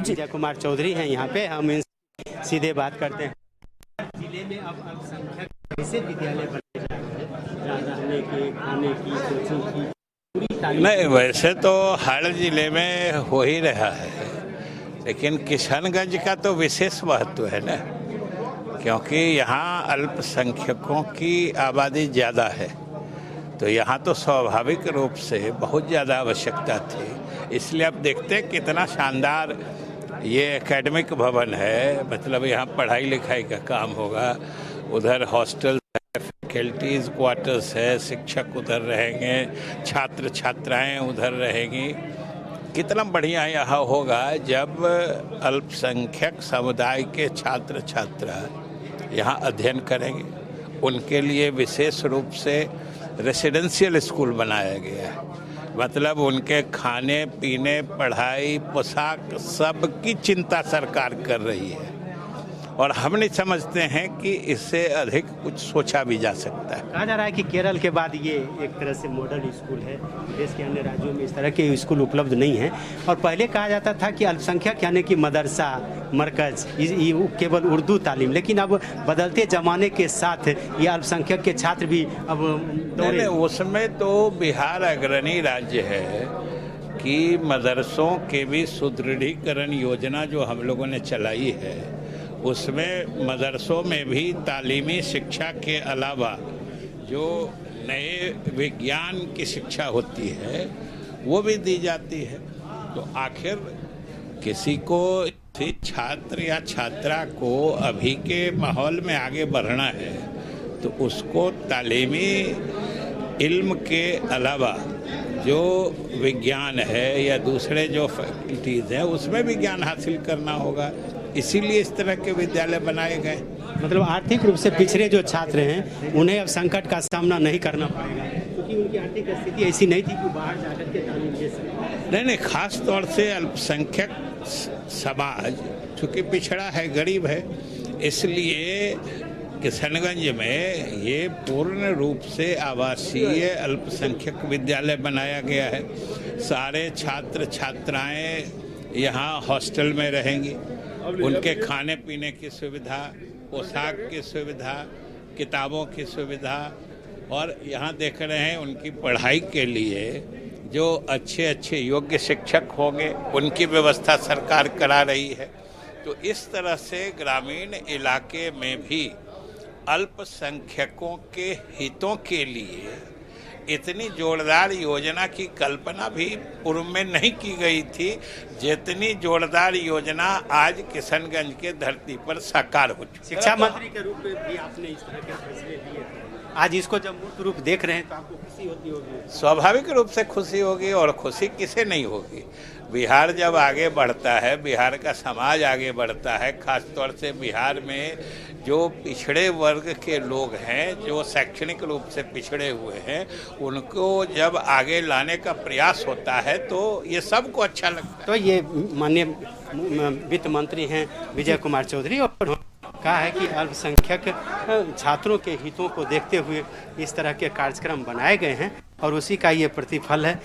विजय कुमार चौधरी हैं यहाँ पे, हम इनसे सीधे बात करते हैं। जिले में अब अल्पसंख्यक कैसे विद्यालय बने जा रहे हैं, रहने की, खाने की, कोचिंग की पूरी तालीम? नहीं, वैसे तो हर जिले में हो ही रहा है, लेकिन किशनगंज का तो विशेष महत्व है ना, क्योंकि यहाँ अल्पसंख्यकों की आबादी ज़्यादा है, तो यहाँ तो स्वाभाविक रूप से बहुत ज़्यादा आवश्यकता थी। इसलिए आप देखते हैं कितना शानदार ये एकेडमिक भवन है, मतलब यहाँ पढ़ाई लिखाई का काम होगा, उधर हॉस्टल है, फैकल्टीज़ क्वार्टर्स है, शिक्षक उधर रहेंगे, छात्र छात्राएं उधर रहेंगी। कितना बढ़िया यहाँ होगा जब अल्पसंख्यक समुदाय के छात्र छात्रा यहाँ अध्ययन करेंगे। उनके लिए विशेष रूप से रेसिडेंशियल स्कूल बनाया गया है, मतलब उनके खाने पीने, पढ़ाई, पोशाक सबकी चिंता सरकार कर रही है, और हम नहीं समझते हैं कि इससे अधिक कुछ सोचा भी जा सकता है। कहा जा रहा है कि केरल के बाद ये एक तरह से मॉडल स्कूल है, देश के अन्य राज्यों में इस तरह के स्कूल उपलब्ध नहीं हैं। और पहले कहा जाता था कि अल्पसंख्यक यानी कि मदरसा, मरकज, केवल उर्दू तालीम, लेकिन अब बदलते ज़माने के साथ ये अल्पसंख्यक के छात्र भी अब नहीं, उसमें तो बिहार अग्रणी राज्य है कि मदरसों के भी सुदृढ़ीकरण योजना जो हम लोगों ने चलाई है, उसमें मदरसों में भी तालीमी शिक्षा के अलावा जो नए विज्ञान की शिक्षा होती है वो भी दी जाती है। तो आखिर किसी को, छात्र या छात्रा को अभी के माहौल में आगे बढ़ना है तो उसको तालीमी इल्म के अलावा जो विज्ञान है या दूसरे जो फैकल्टीज़ हैं उसमें भी ज्ञान हासिल करना होगा, इसीलिए इस तरह के विद्यालय बनाए गए। मतलब आर्थिक रूप से पिछड़े जो छात्र हैं उन्हें अब संकट का सामना नहीं करना पड़ेगा, क्योंकि उनकी आर्थिक स्थिति ऐसी नहीं थी कि बाहर जाकर के तालीम ले सकें। नहीं, खास तौर से अल्पसंख्यक समाज चूँकि पिछड़ा है, गरीब है, इसलिए किशनगंज में ये पूर्ण रूप से आवासीय अल्पसंख्यक विद्यालय बनाया गया है। सारे छात्र छात्राएं यहाँ हॉस्टल में रहेंगी, उनके खाने पीने की सुविधा, पोशाक की सुविधा, किताबों की सुविधा, और यहाँ देख रहे हैं उनकी पढ़ाई के लिए जो अच्छे अच्छे योग्य शिक्षक होंगे उनकी व्यवस्था सरकार करा रही है। तो इस तरह से ग्रामीण इलाके में भी अल्पसंख्यकों के हितों के लिए इतनी जोरदार योजना की कल्पना भी पूर्व में नहीं की गई थी, जितनी जोरदार योजना आज किशनगंज के धरती पर साकार हो चुकी है। शिक्षा मंत्री के रूप में भी आपने इस तरह के फैसले लिए थे, आज इसको जब मूर्त रूप देख रहे हैं तो आपको खुशी होती होगी? स्वाभाविक रूप से खुशी होगी, और खुशी किसे नहीं होगी। बिहार जब आगे बढ़ता है, बिहार का समाज आगे बढ़ता है, खासतौर से बिहार में जो पिछड़े वर्ग के लोग हैं, जो शैक्षणिक रूप से पिछड़े हुए हैं, उनको जब आगे लाने का प्रयास होता है तो ये सबको अच्छा लगता है। तो ये माननीय वित्त मंत्री हैं विजय कुमार चौधरी, और कहा है कि अल्पसंख्यक छात्रों के हितों को देखते हुए इस तरह के कार्यक्रम बनाए गए हैं और उसी का ये प्रतिफल है